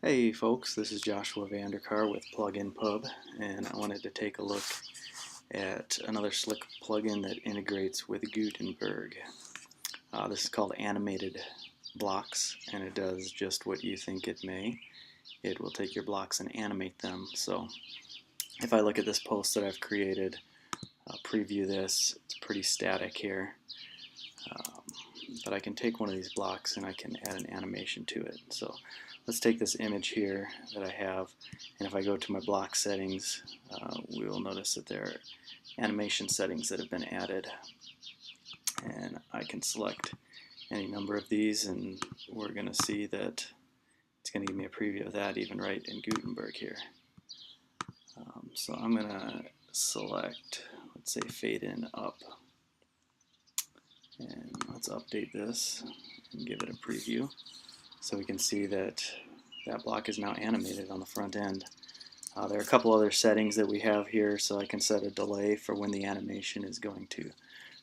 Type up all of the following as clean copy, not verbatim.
Hey folks, this is Joshua Vanderkar with Plugin Pub, and I wanted to take a look at another slick plugin that integrates with Gutenberg. This is called Animated Blocks, and it does just what you think it may. It will take your blocks and animate them. So if I look at this post that I've created, preview this, it's pretty static here. But I can take one of these blocks and I can add an animation to it. So let's take this image here that I have, and if I go to my block settings, we will notice that there are animation settings that have been added. And I can select any number of these, and we're going to see that it's going to give me a preview of that even right in Gutenberg here. So I'm going to select, let's say, fade in up. And let's update this and give it a preview so we can see that that block is now animated on the front end. There are a couple other settings that we have here, so I can set a delay for when the animation is going to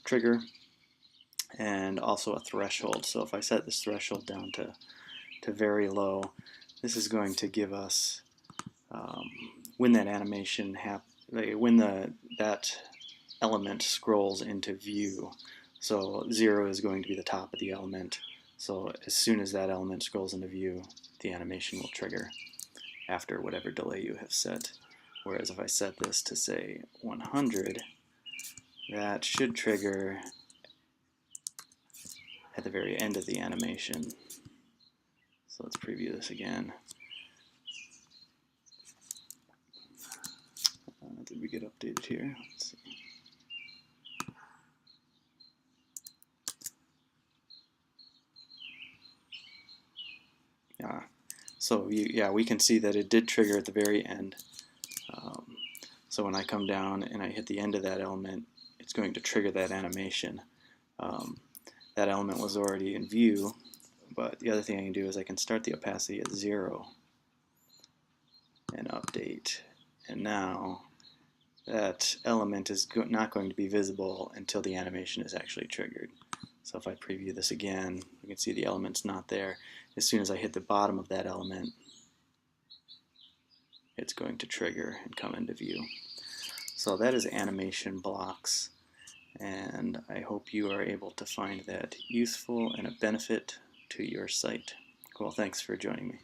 trigger, and also a threshold. So if I set this threshold down to very low, this is going to give us when that animation that element scrolls into view. So 0 is going to be the top of the element. So as soon as that element scrolls into view, the animation will trigger after whatever delay you have set. Whereas if I set this to, say, 100, that should trigger at the very end of the animation. So let's preview this again. Did we get updated here? Let's see. So we can see that it did trigger at the very end. So when I come down and I hit the end of that element, it's going to trigger that animation. That element was already in view, but the other thing I can do is I can start the opacity at 0 and update. And now that element is not going to be visible until the animation is actually triggered. So if I preview this again, you can see the element's not there. As soon as I hit the bottom of that element, it's going to trigger and come into view. So that is animation blocks, and I hope you are able to find that useful and a benefit to your site. Cool, thanks for joining me.